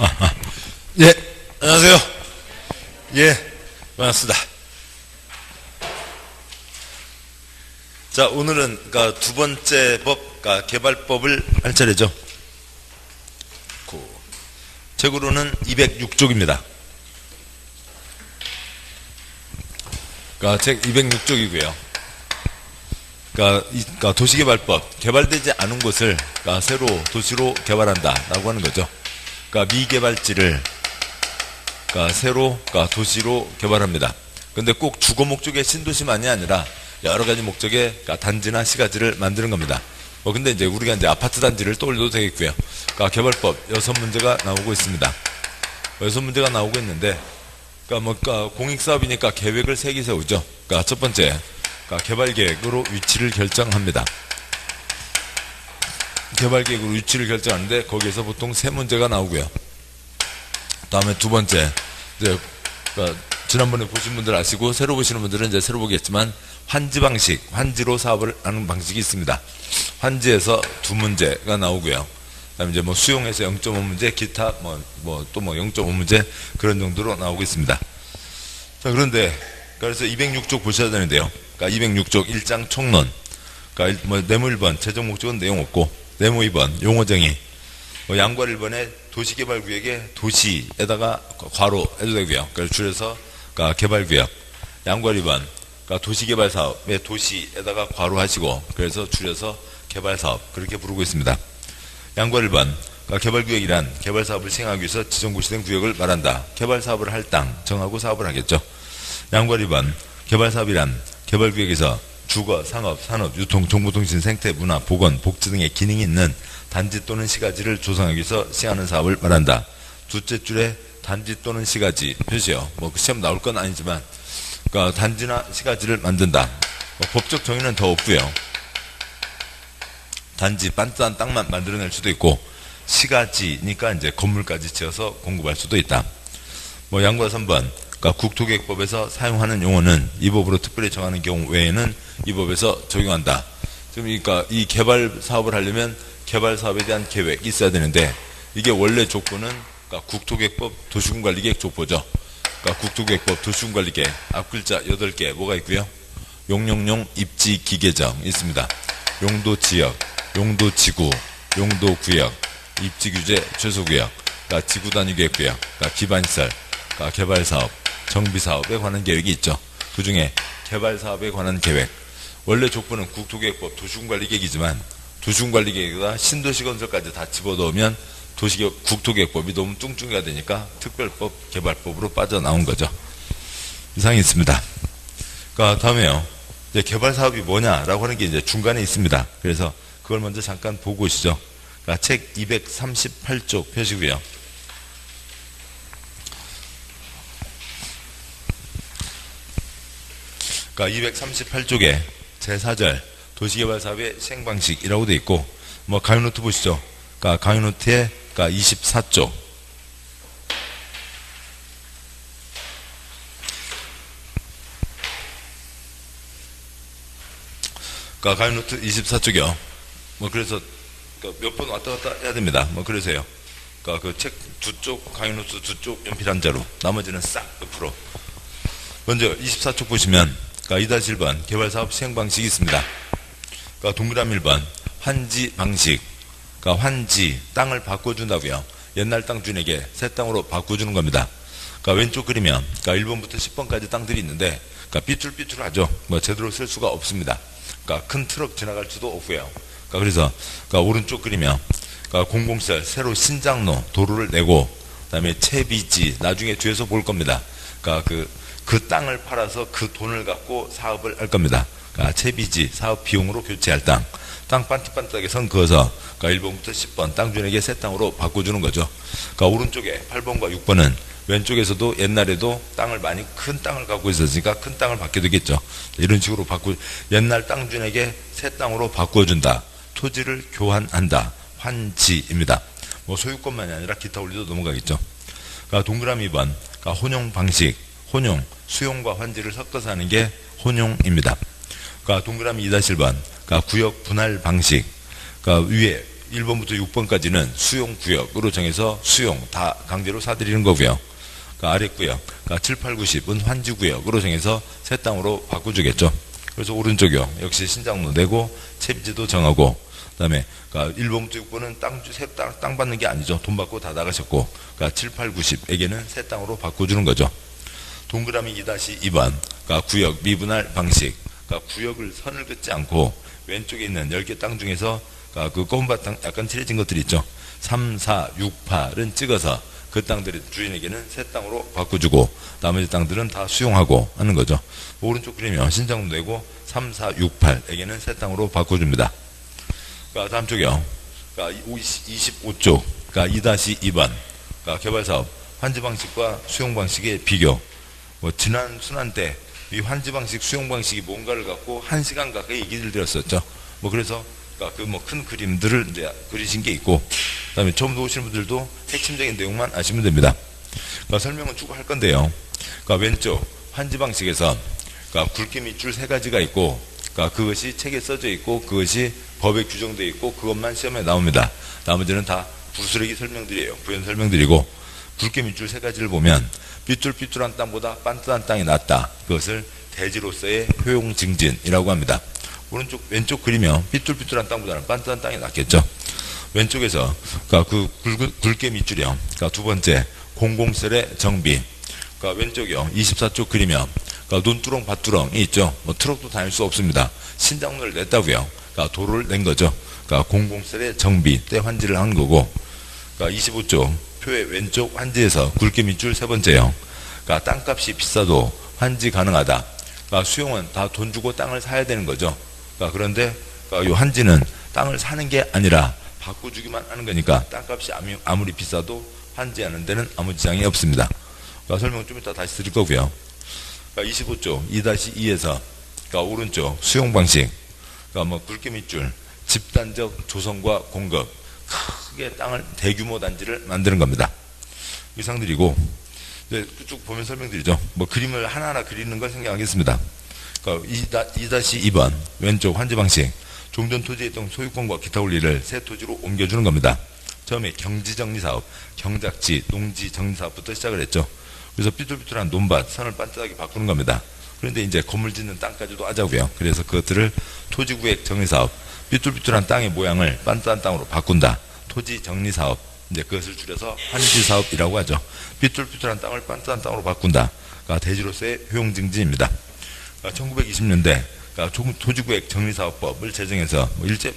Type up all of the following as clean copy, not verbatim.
예, 안녕하세요. 예, 반갑습니다. 자, 오늘은 두 번째 법, 개발법을 할 차례죠. 책으로는 206쪽입니다. 책 206쪽이고요. 도시개발법, 개발되지 않은 곳을 새로 도시로 개발한다라고 하는 거죠. 미개발지를 새로 도시로 개발합니다. 근데 꼭 주거 목적의 신도시만이 아니라 여러 가지 목적의 단지나 시가지를 만드는 겁니다. 근데 이제 우리가 이제 아파트 단지를 떠올려도 되겠고요. 개발법 6문제가 나오고 있습니다. 6문제가 나오고 있는데, 공익사업이니까 계획을 3개 세우죠. 첫 번째, 개발 계획으로 위치를 결정합니다. 개발 계획으로 위치를 결정하는데, 거기에서 보통 3문제가 나오고요. 다음에 두 번째, 이제, 지난번에 보신 분들 아시고, 새로 보시는 분들은 이제 새로 보겠지만, 환지 방식, 환지로 사업을 하는 방식이 있습니다. 환지에서 2문제가 나오고요. 그다음에 이제 수용에서 0.5문제, 기타 또 0.5문제 그런 정도로 나오고 있습니다. 자, 그런데 그래서 206쪽 보셔야 되는데요. 206쪽 1장 총론. 네모 1번 최종 목적은 내용 없고, 네모 2번 용어 정의. 양괄 1번에 도시개발구역의 도시에다가 괄호 해도 되고요. 그래서 줄여서 개발구역. 양괄 2번 도시개발사업의 도시에다가 괄호 하시고, 그래서 줄여서 개발사업 그렇게 부르고 있습니다. 양괄 1번 개발구역이란 개발사업을 시행하기 위해서 지정고시된 구역을 말한다. 개발사업을 할 땅 정하고 사업을 하겠죠. 양괄 2번 개발사업이란 개발구역에서 주거, 상업, 산업, 유통, 정보통신, 생태, 문화, 보건, 복지 등의 기능이 있는 단지 또는 시가지를 조성하기 위해서 시행하는 사업을 말한다. 둘째 줄에 단지 또는 시가지 표시요. 시험 나올 건 아니지만 단지나 시가지를 만든다. 법적 정의는 더 없고요. 단지 빤딴 땅만 만들어낼 수도 있고, 시가지니까 이제 건물까지 지어서 공급할 수도 있다. 양과 3번 국토계획법에서 사용하는 용어는 이 법으로 특별히 정하는 경우 외에는 이 법에서 적용한다. 지금 이 개발 사업을 하려면 개발 사업에 대한 계획이 있어야 되는데, 이게 원래 족보는 국토계획법 도시군관리계획 족보죠. 국토계획법 도시군관리계획 앞글자 8개 뭐가 있고요. 용용용 입지기계정 있습니다. 용도지역, 용도지구, 용도구역, 입지규제 최소구역, 지구단위계획구역, 기반시설, 개발사업, 정비사업에 관한 계획이 있죠. 그 중에 개발사업에 관한 계획, 원래 족보는 국토계획법 도시군관리계획이지만 도시군관리계획과 신도시건설까지 다 집어넣으면 국토계획법이 너무 뚱뚱이가 되니까 특별법, 개발법으로 빠져나온 거죠. 이상이 있습니다. 다음에요. 이제 개발사업이 뭐냐라고 하는 게 이제 중간에 있습니다. 그래서 그걸 먼저 잠깐 보고 오시죠. 책 238쪽 펴시고요. 그러니까 238쪽에 제4절 도시개발사업의 시행방식이라고 되어 있고, 강의노트 보시죠. 강의노트에 24쪽. 강의노트 24쪽이요. 그래서 몇 번 왔다 갔다 해야 됩니다. 그래서요. 그 책 두 쪽, 강의노트 두 쪽 연필 한 자로, 나머지는 싹 옆으로. 먼저 24쪽 보시면 2-1번 개발사업 시행방식이 있습니다. 동그라미 1번 환지 방식. 환지, 땅을 바꿔준다고요. 옛날 땅 주인에게 새 땅으로 바꿔주는 겁니다. 왼쪽 그리면 1번부터 10번까지 땅들이 있는데 삐뚤삐뚤하죠. 제대로 쓸 수가 없습니다. 큰 트럭 지나갈 수도 없고요. 그래서 오른쪽 그리면 공공시설 새로 신장로 도로를 내고, 그다음에 채비지 나중에 뒤에서 볼 겁니다. 그 땅을 팔아서 그 돈을 갖고 사업을 할 겁니다. 채비지 사업 비용으로 교체할 땅 반듯반듯하게 선 그어서 1번부터 10번 땅 주인에게 새 땅으로 바꿔주는 거죠. 오른쪽에 8번과 6번은 왼쪽에서도 옛날에도 땅을 큰 땅을 갖고 있었으니까 큰 땅을 받게 되겠죠. 이런 식으로 옛날 땅 주인에게 새 땅으로 바꿔준다. 토지를 교환한다. 환지입니다. 소유권만이 아니라 기타 원리도 넘어가겠죠. 동그라미 2번 혼용 방식. 혼용, 수용과 환지를 섞어서 하는 게 혼용입니다. 동그라미 2-1번 구역 분할 방식. 위에 1번부터 6번까지는 수용구역으로 정해서 수용 다 강제로 사들이는 거고요. 그러니까 아래 구역, 그러니까 7, 8, 90은 환지구역으로 정해서 새 땅으로 바꿔주겠죠. 그래서 오른쪽이요. 역시 신장로 내고 채비지도 정하고, 그 다음에 그러니까 1번부터 6번은 땅 받는 게 아니죠. 돈 받고 다 나가셨고, 그러니까 7, 8, 90에게는 새 땅으로 바꿔주는 거죠. 동그라미 2-2번, 그러니까 구역 미분할 방식, 그러니까 구역을 선을 긋지 않고 왼쪽에 있는 10개 땅 중에서 그러니까 그 검은 바탕 약간 칠해진 것들이 있죠. 3, 4, 6, 8은 찍어서 그 땅들의 주인에게는 새 땅으로 바꿔주고 나머지 땅들은 다 수용하고 하는 거죠. 오른쪽 그림이요. 신장로 내고 3, 4, 6, 8에게는 새 땅으로 바꿔줍니다. 그러니까 다음 쪽이요. 그러니까 25쪽, 그러니까 2-2번, 그러니까 개발사업 환지 방식과 수용 방식의 비교. 지난 순환 때 이 환지 방식, 수용 방식이 뭔가를 갖고 1시간 가까이 얘기를 드렸었죠. 그래서 그러니까 큰 그림들을 이제 그리신 게 있고, 그다음에 처음 오시는 분들도 핵심적인 내용만 아시면 됩니다. 그러니까 설명은 쭉 할 건데요. 그러니까 왼쪽 환지 방식에서 그러니까 굵기 밑줄 3가지가 있고, 그러니까 그것이 책에 써져 있고 그것이 법에 규정되어 있고 그것만 시험에 나옵니다. 나머지는 다 부스러기 설명들이에요. 부연 설명들이고, 굵기 밑줄 3가지를 보면 삐뚤삐뚤한 땅보다 반듯한 땅이 낫다. 그것을 대지로서의 효용 증진이라고 합니다. 왼쪽 그리면 삐뚤삐뚤한 땅보다는 반듯한 땅이 낫겠죠. 왼쪽에서 그러니까 그 굵게 밑줄이요. 그러니까 두 번째 공공설의 정비. 그러니까 왼쪽이요. 24쪽 그리면 그러니까 논두렁 밭두렁이 있죠. 트럭도 다닐 수 없습니다. 신장로를 냈다고요. 그러니까 도로를 낸 거죠. 그러니까 공공설의 정비 때 환지를 한 거고, 그러니까 25쪽 표의 왼쪽 환지에서 굵게 밑줄 3번째요. 그러니까 땅값이 비싸도 환지 가능하다. 그러니까 수용은 다 돈 주고 땅을 사야 되는 거죠. 그러니까 그런데 이 환지는 땅을 사는 게 아니라 바꿔주기만 하는 거니까 땅값이 아무리 비싸도 환지하는 데는 아무 지장이 없습니다. 그러니까 설명 좀 이따 다시 드릴 거고요. 그러니까 25쪽 2-2에서 그러니까 오른쪽 수용 방식, 그러니까 굵게 밑줄 집단적 조성과 공급, 크게 땅을 대규모 단지를 만드는 겁니다. 이상들이고, 이제 쭉 보면 설명드리죠. 그림을 하나하나 그리는 걸 생각하겠습니다. 그러니까 2-2번 왼쪽 환지 방식, 종전 토지에 있던 소유권과 기타 권리를 새 토지로 옮겨주는 겁니다. 처음에 경지정리사업, 경작지, 농지 정리사업부터 시작을 했죠. 그래서 삐뚤삐뚤한 논밭, 산을 반듯하게 바꾸는 겁니다. 그런데 이제 건물 짓는 땅까지도 하자고요. 그래서 그것들을 토지구획 정리사업, 삐뚤삐뚤한 땅의 모양을 반듯한 땅으로 바꾼다. 토지 정리사업, 이제 그것을 줄여서 환지사업이라고 하죠. 삐뚤삐뚤한 땅을 반듯한 땅으로 바꾼다. 그러니까 대지로서의 효용증진입니다. 그러니까 1920년대 토지구획 정리사업법을 제정해서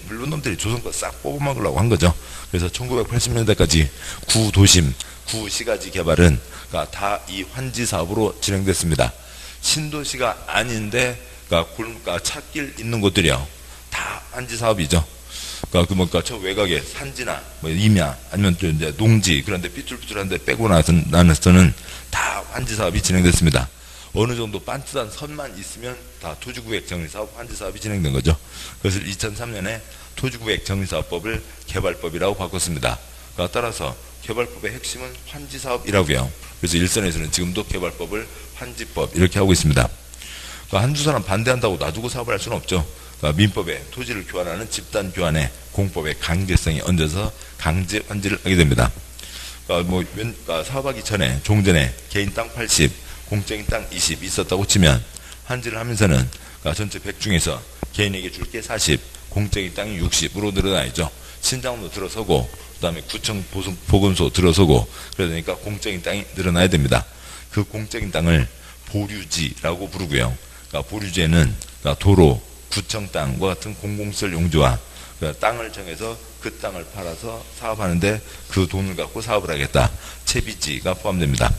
물론 놈들이 조선거 싹 뽑아먹으려고 한 거죠. 그래서 1980년대까지 구도심, 구시가지 개발은 그러니까 다 이 환지사업으로 진행됐습니다. 신도시가 아닌데 그러니까 찻길 있는 곳들이요. 다 환지사업이죠. 그러니까 저 외곽에 산지나 임야 아니면 또 이제 농지 그런데 삐뚤삐뚤한데 빼고 나서는 다 환지사업이 진행됐습니다. 어느 정도 반듯한 선만 있으면 다 토지구획 정리사업, 환지사업이 진행된 거죠. 그것을 2003년에 토지구획 정리사업법을 개발법이라고 바꿨습니다. 그러니까 따라서 개발법의 핵심은 환지사업이라고요. 그래서 일선에서는 지금도 개발법을 환지법 이렇게 하고 있습니다. 그러니까 한두 사람 반대한다고 놔두고 사업을 할 수는 없죠. 그러니까 민법에 토지를 교환하는 집단 교환에 공법의 강제성이 얹어서 강제 환지를 하게 됩니다. 그러니까 사업하기 전에 종전에 개인 땅 80, 공적인 땅 20 있었다고 치면 환지를 하면서는 그러니까 전체 100 중에서 개인에게 줄 게 40, 공적인 땅이 60으로 늘어나야죠. 신장로 들어서고 그다음에 구청 보건소 들어서고 그러니까 공적인 땅이 늘어나야 됩니다. 그 공적인 땅을 보류지라고 부르고요. 그러니까 보류지에는 그러니까 도로, 구청 땅과 같은 공공시설 용지와 그러니까 땅을 정해서 그 땅을 팔아서 사업하는데 그 돈을 갖고 사업을 하겠다. 채비지가 포함됩니다.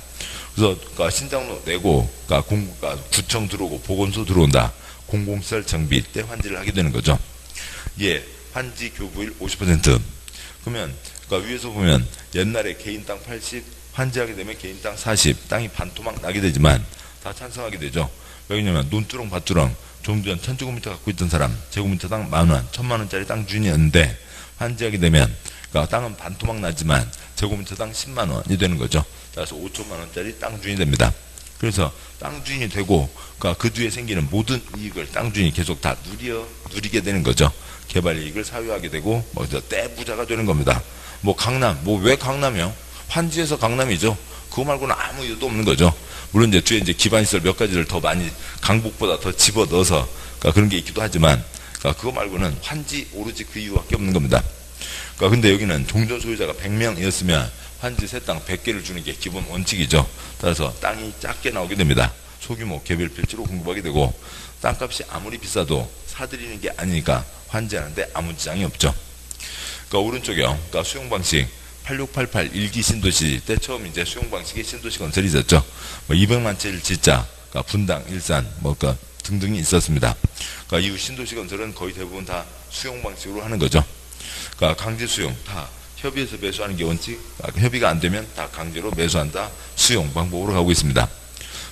그래서 그러니까 신장로 내고 그러니까 구청 들어오고 보건소 들어온다. 공공시설 정비 때 환지를 하게 되는 거죠. 예, 환지 교부일 50%. 그러면 그러니까 위에서 보면 옛날에 개인 땅 80, 환지하게 되면 개인 땅 40, 땅이 반토막 나게 되지만 다 찬성하게 되죠. 왜냐면 논두렁 밭두렁 좀 전 1000제곱미터 갖고 있던 사람 제곱미터당 10,000원, 1,000만원짜리 땅 주인이었는데 환지하게 되면 그러니까 땅은 반토막 나지만 제곱미터당 10만원이 되는 거죠. 따라서 5천만원짜리 땅 주인이 됩니다. 그래서 땅 주인이 되고 그 뒤에 생기는 모든 이익을 땅 주인이 계속 다 누리게 되는 거죠. 개발 이익을 사유하게 되고 떼부자가 되는 겁니다. 강남, 왜 강남이요? 환지에서 강남이죠. 그거 말고는 아무 이유도 없는 거죠. 물론 뒤에 기반시설 몇 가지를 더 많이 강북보다 더 집어 넣어서 그런 게 있기도 하지만 그거 말고는 환지 오로지 그 이유밖에 없는 겁니다. 근데 여기는 종전 소유자가 100명이었으면 환지 새 땅 100개를 주는 게 기본 원칙이죠. 따라서 땅이 작게 나오게 됩니다. 소규모 개별 필지로 공급하게 되고 땅값이 아무리 비싸도 사들이는 게 아니니까 환지하는데 아무 지장이 없죠. 오른쪽이요. 수용 방식 8688 1기 신도시 때 처음 수용 방식의 신도시 건설이 있었죠. 200만 채를 짓자, 분당, 일산, 등등이 있었습니다. 이후 신도시 건설은 거의 대부분 다 수용 방식으로 하는 거죠. 강제 수용 다 협의해서 매수하는 게 원칙, 협의가 안 되면 다 강제로 매수한다, 수용 방법으로 가고 있습니다.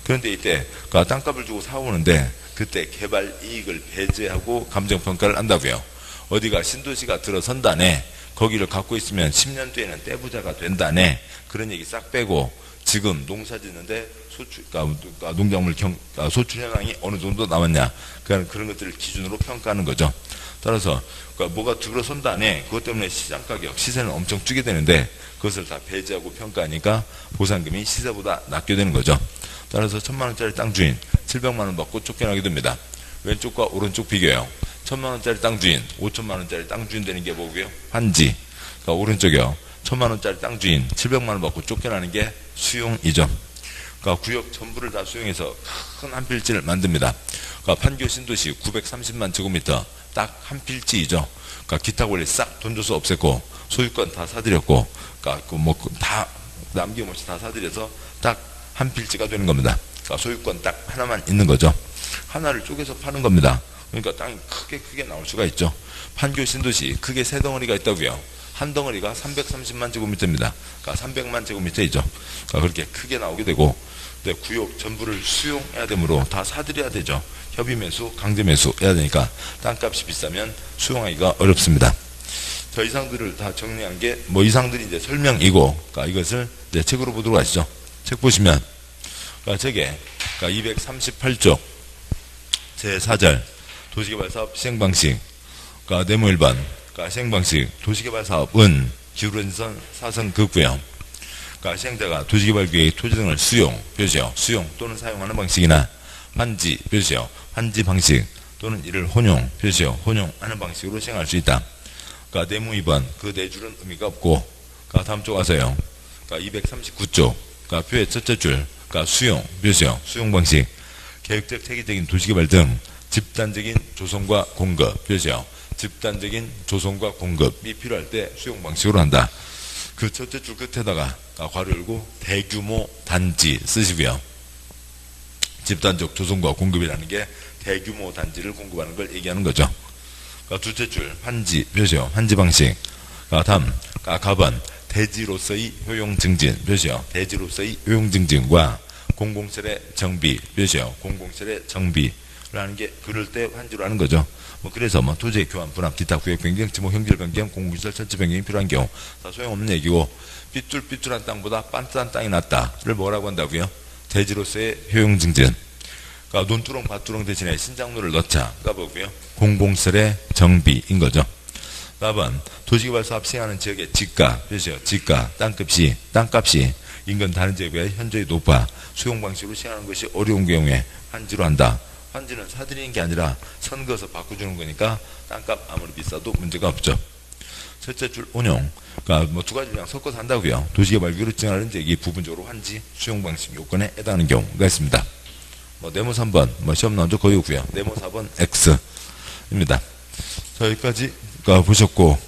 그런데 이때 땅값을 주고 사오는데 그때 개발 이익을 배제하고 감정평가를 한다고요. 어디가 신도시가 들어선다네, 거기를 갖고 있으면 10년 뒤에는 떼부자가 된다네, 그런 얘기 싹 빼고 지금 농사 짓는데 농작물 소출 현황이 어느 정도 남았냐, 그런 것들을 기준으로 평가하는 거죠. 따라서 뭐가 들어선다네, 그것 때문에 시장 가격, 시세는 엄청 뛰게 되는데 그것을 다 배제하고 평가하니까 보상금이 시세보다 낮게 되는 거죠. 따라서 1000만원짜리 땅 주인 700만원 받고 쫓겨나게 됩니다. 왼쪽과 오른쪽 비교해요. 1000만원짜리 땅 주인, 5천만원짜리 땅 주인 되는 게 뭐고요? 환지. 오른쪽이요. 1000만원짜리 땅 주인 700만원 받고 쫓겨나는 게 수용이죠. 구역 전부를 다 수용해서 큰 한 필지를 만듭니다. 판교 신도시 930만 제곱미터 딱 한 필지이죠. 기타 권리 싹 돈 줘서 없앴고 소유권 다 사들였고 다 남김없이 다 사들여서 딱 한 필지가 되는 겁니다. 소유권 딱 하나만 있는 거죠. 하나를 쪼개서 파는 겁니다. 그러니까 땅이 크게 나올 수가 있죠. 판교 신도시 크게 세 덩어리가 있다고요. 한 덩어리가 330만 제곱미터입니다. 300만 제곱미터이죠. 그렇게 크게 나오게 되고, 근데 구역 전부를 수용해야 되므로 다 사들여야 되죠. 협의 매수, 강제 매수 해야 되니까 땅값이 비싸면 수용하기가 어렵습니다. 저 이상들을 다 정리한 게 이상들이 설명이고, 이것을 책으로 보도록 하시죠. 책 보시면 저게 238쪽 제4절 도시개발사업 시행방식 네모 1번 시행방식 도시개발사업은 기울어진 사선 긋고요. 시행자가 도시개발계획 토지 등을 수용 또는 사용하는 방식이나 환지 환지 방식 또는 이를 혼용 혼용하는 방식으로 시행할 수 있다. 네모 2번 그 네 줄은 의미가 없고 다음 쪽 와서요. 239쪽 표의 첫째 줄 수용 수용 방식 계획적 체계적인 도시개발 등 집단적인 조성과 공급 집단적인 조성과 공급이 필요할 때 수용 방식으로 한다. 그 첫째 줄 끝에다가 괄호 열고 대규모 단지 쓰시고요. 집단적 조성과 공급이라는 게 대규모 단지를 공급하는 걸 얘기하는 거죠. 둘째 줄 환지 환지 방식. 다음 가번 대지로서의 효용 증진 대지로서의 효용 증진과 공공시설의 정비 공공시설의 정비라는 게 그럴 때 환지로 하는 거죠. 그래서 토지의 교환, 분합, 기타 구역 변경, 지목 형질 변경, 공공시설 설치 변경이 필요한 경우 다 소용없는 얘기고, 삐뚤삐뚤한 땅보다 빤듯한 땅이 낫다를 뭐라고 한다고요? 대지로서의 효용 증진. 논두렁, 밭두렁 대신에 신작로를 넣자가 뭐고요? 공공시설의 정비인 거죠. 4번 도시개발 사업 시행하는 지역의 지가 땅값이 인근 다른 지역에 비해 현저히 높아 수용 방식으로 시행하는 것이 어려운 경우에 환지로 한다. 환지는 사들이는 게 아니라 선거서 바꿔주는 거니까 땅값 아무리 비싸도 문제가 없죠. 첫째 줄 혼용, 두 가지를 섞어서 한다고요. 도시개발 규를 증하는 지역이 부분적으로 환지 수용 방식 요건에 해당하는 경우가 있습니다. 네모 3번 시험 나온 적 거의 없고요. 네모 4번 X입니다. 자, 여기까지 보셨고,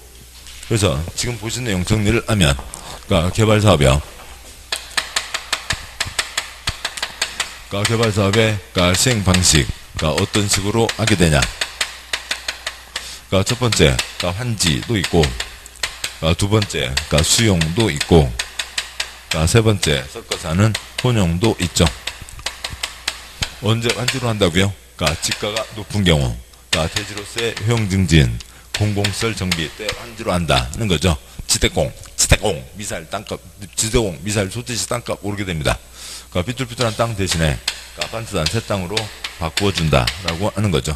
그래서 지금 보신 내용 정리를 하면 개발사업이요. 개발사업의 시행 방식 어떤 식으로 하게 되냐. 첫 번째 환지도 있고, 두 번째 수용도 있고, 세 번째 섞어서 하는 혼용도 있죠. 언제 환지로 한다고요? 지가가 높은 경우 대지로서의 효용 증진, 공공시설 정비 때 한지로 한다는 거죠. 지대공, 미사일 땅값, 지대공, 미사일 쏘듯이 땅값 오르게 됩니다. 그러니까 삐뚤삐뚤한 땅 대신에 그러니까 반듯한 새 땅으로 바꾸어준다라고 하는 거죠.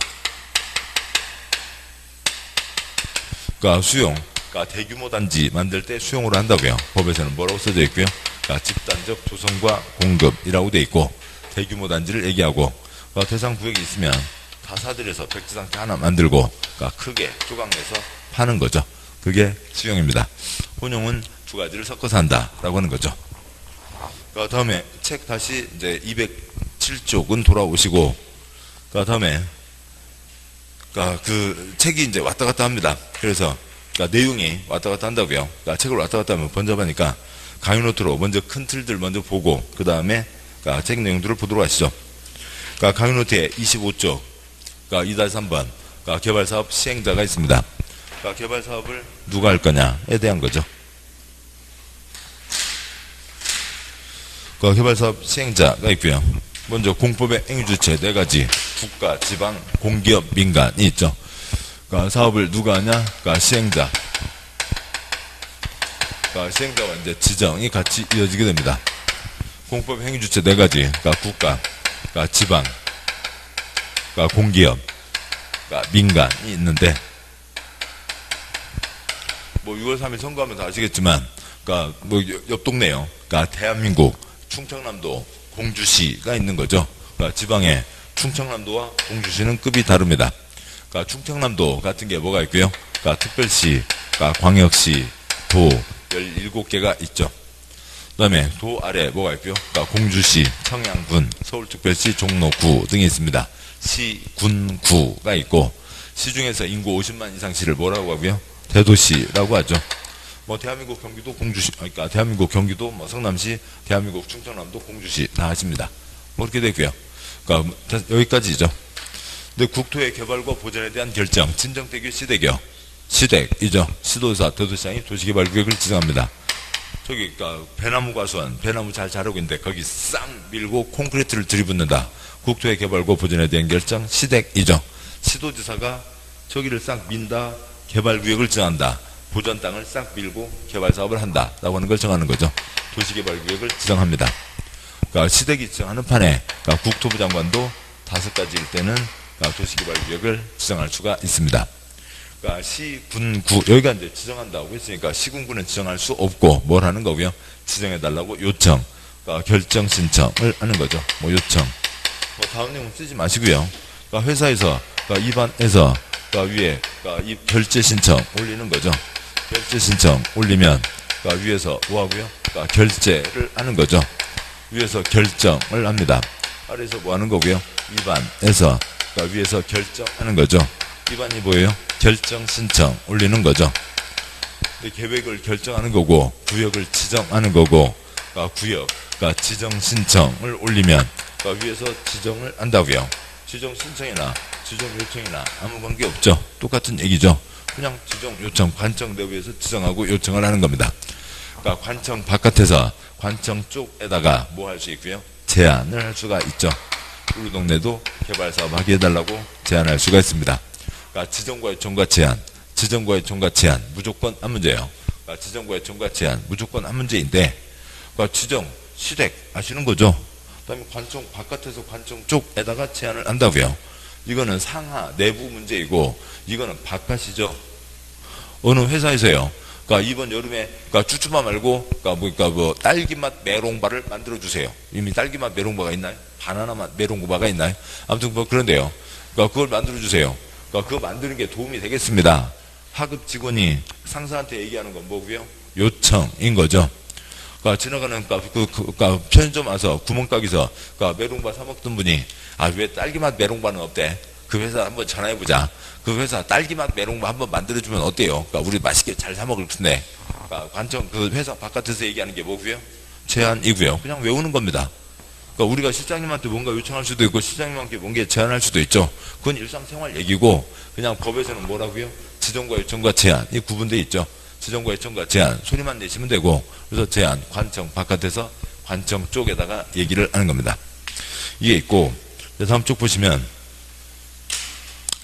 그러니까 수용, 그러니까 대규모 단지 만들 때 수용으로 한다고요. 법에서는 뭐라고 써져 있고요. 그러니까 집단적 조성과 공급이라고 돼 있고 대규모 단지를 얘기하고 그러니까 대상 구역이 있으면 다사들에서 백지상태 하나 만들고 그러니까 크게 조각내서 파는 거죠. 그게 수용입니다. 혼용은 두 가지를 섞어서 한다라고 하는 거죠. 그러니까 다음에 책 다시 이제 207쪽은 돌아오시고 그러니까 다음에 그러니까 그 책이 이제 왔다 갔다 합니다. 그래서 그러니까 내용이 왔다 갔다 한다고요. 그러니까 책을 왔다 갔다 하면 번잡하니까 강의노트로 먼저 큰 틀들 먼저 보고 그 다음에 그러니까 책 내용들을 보도록 하시죠. 그러니까 강의노트에 25쪽 그러니까 2-3번 그러니까 개발사업 시행자가 있습니다. 그러니까 개발사업을 누가 할 거냐에 대한 거죠. 그러니까 개발사업 시행자가 있고요. 먼저 공법의 행위주체 4가지 국가, 지방, 공기업, 민간이 있죠. 그러니까 사업을 누가 하냐? 그러니까 시행자. 그러니까 시행자와 이제 지정이 같이 이어지게 됩니다. 공법 행위주체 4가지, 그러니까 국가, 그러니까 지방, 그러니까 공기업, 그러니까 민간이 있는데, 뭐 6월 3일 선거하면 다 아시겠지만, 그러니까 뭐 옆 동네요. 그러니까 대한민국 충청남도 공주시가 있는 거죠. 그러니까 지방에 충청남도와 공주시는 급이 다릅니다. 그러니까 충청남도 같은 게 뭐가 있고요. 그러니까 특별시, 그러니까 광역시, 도 17개가 있죠. 그 다음에 도 아래 뭐가 있고요. 그러니까 공주시, 청양군, 서울특별시, 종로구 등이 있습니다. 시, 군, 구가 있고 시 중에서 인구 50만 이상 시를 뭐라고 하고요. 대도시라고 하죠. 뭐 대한민국 경기도 공주시, 그러니까 대한민국 경기도 뭐 성남시, 대한민국 충청남도 공주시 다 하십니다. 뭐 이렇게 되고요. 그러니까 여기까지죠. 근데 국토의 개발과 보전에 대한 결정, 진정대교 시대교, 시댁이죠. 시도사, 대도시장이 도시개발구역을 지정합니다. 저기 그러니까 배나무 과수원, 배나무 잘 자라고 있는데 거기 싹 밀고 콘크리트를 들이붓는다. 국토의 개발과 보전에 대한 결정, 시댁이죠. 시도지사가 저기를 싹 민다, 개발구역을 지정한다. 보전 땅을 싹 밀고 개발 사업을 한다라고 하는 걸 정하는 거죠. 도시개발구역을 지정합니다. 그러니까 시댁이 지정하는 판에 그러니까 국토부 장관도 5가지일 때는 그러니까 도시개발구역을 지정할 수가 있습니다. 그러니까 시, 군, 구 여기가 이제 지정한다고 했으니까 시군구는 지정할 수 없고 뭘 하는 거고요. 지정해달라고 요청, 그러니까 결정 신청을 하는 거죠. 뭐 요청. 뭐 다음 내용 쓰지 마시고요. 그러니까 회사에서 그러니까 입안에서 그러니까 위에 그러니까 이 결제 신청 올리는 거죠. 결제 신청 올리면 그러니까 위에서 뭐 하고요? 그러니까 결제를 하는 거죠. 위에서 결정을 합니다. 아래에서 뭐 하는 거고요? 입안에서 그러니까 위에서 결정하는 거죠. 입안이 뭐예요? 결정 신청 올리는 거죠. 근데 계획을 결정하는 거고 구역을 지정하는 거고 그러니까 구역, 그러니까 지정 신청을 올리면 그러니까 위에서 지정을 한다고요. 지정 신청이나 지정 요청이나 아무 관계 없죠. 똑같은 얘기죠. 그냥 지정 요청, 관청 내부에서 지정하고 요청을 하는 겁니다. 그러니까 관청 바깥에서 관청 쪽에다가 뭐 할 수 있고요? 제안을 할 수가 있죠. 우리 동네도 개발 사업 하게 해달라고 제안할 수가 있습니다. 그러니까 지정과 요청과 제안, 지정과 요청과 제안 무조건 한 문제예요. 그러니까 지정과 요청과 제안 무조건 한 문제인데 그러니까 지정, 시댁 아시는 거죠? 그다음에 관청 바깥에서 관청 쪽에다가 제안을 한다고요. 이거는 상하 내부 문제이고 이거는 바깥이죠. 어느 회사에서요. 그러니까 이번 여름에 그러니까 쭈쭈바 말고 그러니까 뭐 딸기맛 메롱바를 만들어 주세요. 이미 딸기맛 메롱바가 있나요? 바나나맛 메롱바가 있나요? 아무튼 뭐 그런데요. 그러니까 그걸 만들어 주세요. 그러니까 그거 만드는 게 도움이 되겠습니다. 하급 직원이 상사한테 얘기하는 건 뭐고요? 요청인 거죠. 그러니까 지나가는 그러니까 편의점 와서 구멍가게에서 그러니까 메롱바 사 먹던 분이 아 왜 딸기맛 메롱바는 없대? 그 회사 한번 전화해보자. 그 회사 딸기맛 메롱바 한번 만들어주면 어때요? 그러니까 우리 맛있게 잘 사 먹을 텐데. 그러니까 관청 그 회사 바깥에서 얘기하는 게 뭐고요? 제안이고요. 그냥 외우는 겁니다. 그러니까 우리가 실장님한테 뭔가 요청할 수도 있고 실장님한테 뭔가 제안할 수도 있죠. 그건 일상생활 얘기고 그냥 법에서는 뭐라고요? 지정과 요청과 제안 이 구분되어 있죠. 지정과 요청과 제안 소리만 내시면 되고 그래서 제안 관청 바깥에서 관청 쪽에다가 얘기를 하는 겁니다. 이게 있고 다음 쪽 보시면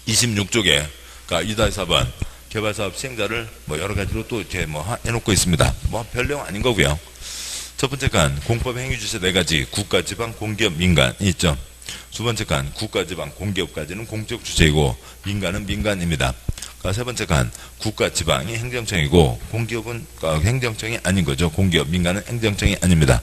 26쪽에 그러니까 2-4번 개발사업 시행자를 뭐 여러 가지로 또 이렇게 뭐 해놓고 있습니다. 뭐 별 내용 아닌 거고요. 첫 번째 칸 공법 행위 주체 4가지 국가, 지방, 공기업, 민간이 있죠. 두 번째 칸 국가, 지방, 공기업까지는 공적 주체이고 민간은 민간입니다. 세 번째 칸 국가, 지방이 행정청이고 공기업은 행정청이 아닌 거죠. 공기업, 민간은 행정청이 아닙니다.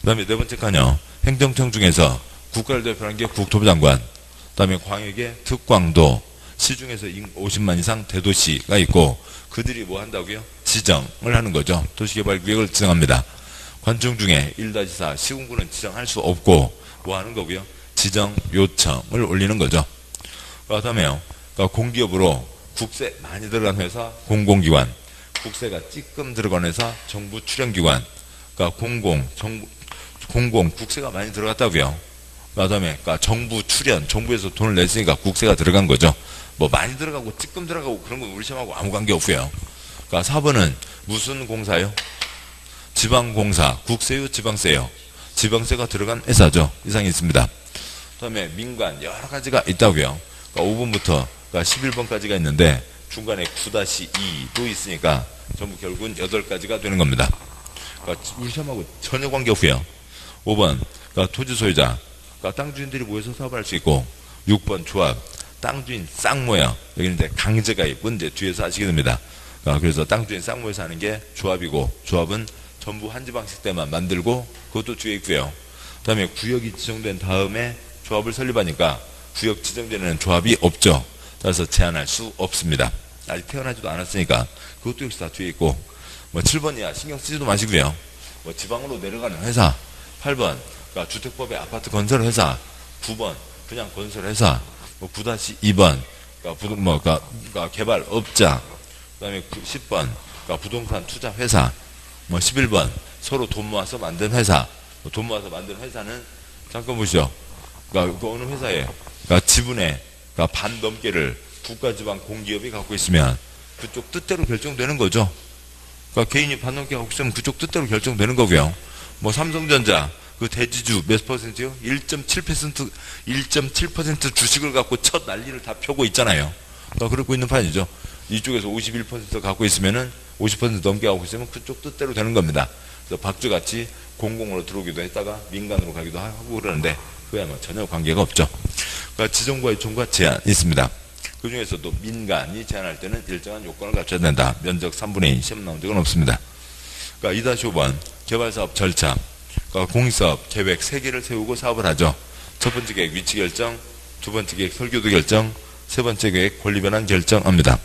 그 다음에 네 번째 칸요. 행정청 중에서 국가를 대표하는 게 국토부 장관, 그 다음에 광역의 특광도, 시중에서 50만 이상 대도시가 있고 그들이 뭐 한다고요? 지정을 하는 거죠. 도시개발구역을 지정합니다. 관청 중에 1-4 시군구는 지정할 수 없고 뭐 하는 거고요? 지정 요청을 올리는 거죠. 그 다음에요. 그러니까 공기업으로 국세 많이 들어간 회사 공공기관, 국세가 찌끔 들어간 회사 정부 출연기관, 그러니까 공공 국세가 많이 들어갔다고요. 그 다음에 그러니까 정부 출연, 정부에서 돈을 냈으니까 국세가 들어간 거죠. 뭐 많이 들어가고 찌끔 들어가고 그런 건 우리 시험하고 아무 관계 없고요. 그러니까 4번은 무슨 공사요? 지방공사, 국세요, 지방세요. 지방세가 들어간 회사죠. 이상이 있습니다. 그 다음에 민간 여러 가지가 있다고요. 그러니까 5번부터 그러니까 11번까지가 있는데 중간에 9-2도 있으니까 전부 결국은 8가지가 되는 겁니다. 그러니까 우리 시험하고 전혀 관계 없고요. 5번 그러니까 토지 소유자, 그러니까 땅 주인들이 모여서 사업을 할 수 있고 6번 조합, 땅 주인 쌍모야. 여기는 이제 강제가입, 문제 뒤에서 하시게 됩니다. 그래서 땅 주인 쌍모에서 하는 게 조합이고 조합은 전부 한지방식 때만 만들고 그것도 뒤에 있고요. 그 다음에 구역이 지정된 다음에 조합을 설립하니까 구역 지정되는 조합이 없죠. 따라서 제한할 수 없습니다. 아직 태어나지도 않았으니까 그것도 역시 다 뒤에 있고 뭐 7번 이하 신경 쓰지도 마시고요. 뭐 지방으로 내려가는 회사 8번 그러니까 주택법의 아파트 건설 회사 9번 그냥 건설 회사 뭐 9-2번 그러니까 개발업자 그 다음에 10번 그러니까 부동산 투자 회사 뭐 11번 서로 돈 모아서 만든 회사 돈 모아서 만든 회사는 잠깐 보시죠. 그러니까 그 어느 회사에 그러니까 지분의 그러니까 반 넘게를 국가지방 공기업이 갖고 있으면 그쪽 뜻대로 결정되는 거죠. 그러니까 개인이 반 넘게 갖고 있으면 그쪽 뜻대로 결정되는 거고요. 뭐 삼성전자 그 대지주 몇 퍼센트요? 1.7% 주식을 갖고 첫 난리를 다 펴고 있잖아요. 그러니까 그러고 있는 판이죠. 이쪽에서 51% 갖고 있으면은 50% 넘게 갖고 있으면 그쪽 뜻대로 되는 겁니다. 그래서 박쥐같이 공공으로 들어오기도 했다가 민간으로 가기도 하고 그러는데 그야 뭐 전혀 관계가 없죠. 그러니까 지정과 요청과 제한이 있습니다. 그 중에서도 민간이 제한할 때는 일정한 요건을 갖춰야 된다. 면적 3분의 2 시험 나온 적은 없습니다. 그러니까 2-5번 개발사업 절차 그러니까 공익사업 계획 3개를 세우고 사업을 하죠. 첫 번째 계획 위치 결정, 두 번째 계획 설계도 결정, 세 번째 계획 권리 변환 결정합니다.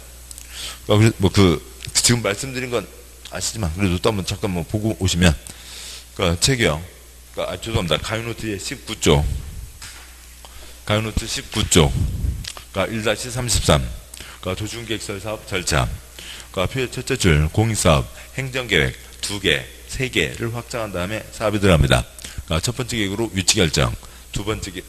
그러니까 지금 말씀드린 건 아시지만 그래도 또 한번 잠깐 뭐 보고 오시면 그러니까 책이요. 그러니까 죄송합니다. 가요노트의 19쪽 가요노트 19쪽 그러니까 1-33 그러니까 도중계획설 사업 절차 그러니까 표의 첫째 줄 공익사업 행정계획 2개 3개를 확장한 다음에 사업이 들어갑니다. 그러니까 첫 번째 계획으로 위치 결정,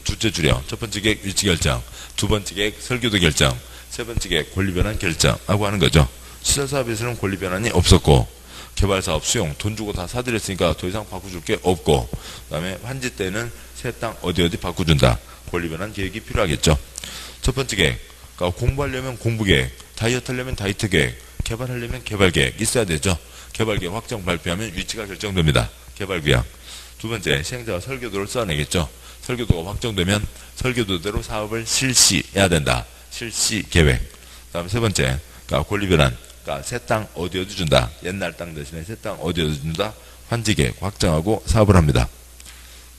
둘째 줄이요. 첫 번째 계획 위치 결정, 두 번째 계획 설계도 결정, 세 번째 계획 권리 변환 결정하고 하는 거죠. 시설 사업에서는 권리 변환이 없었고 개발 사업 수용 돈 주고 다 사들였으니까 더 이상 바꿔줄 게 없고 그다음에 환지 때는 새 땅 어디 바꿔준다. 권리 변환 계획이 필요하겠죠. 첫 번째 계획, 그러니까 공부하려면 공부 계획, 다이어트 하려면 다이어트 계획, 개발하려면 개발 계획 있어야 되죠. 개발계획 확정 발표하면 위치가 결정됩니다. 개발계획. 두 번째, 시행자가 설계도를 써내겠죠. 설계도가 확정되면 설계도대로 사업을 실시해야 된다. 실시계획. 그 다음 세 번째, 그러니까 권리변환. 그러니까 새 땅 어디 준다. 옛날 땅 대신에 새 땅 어디 준다. 환지계획 확정하고 사업을 합니다.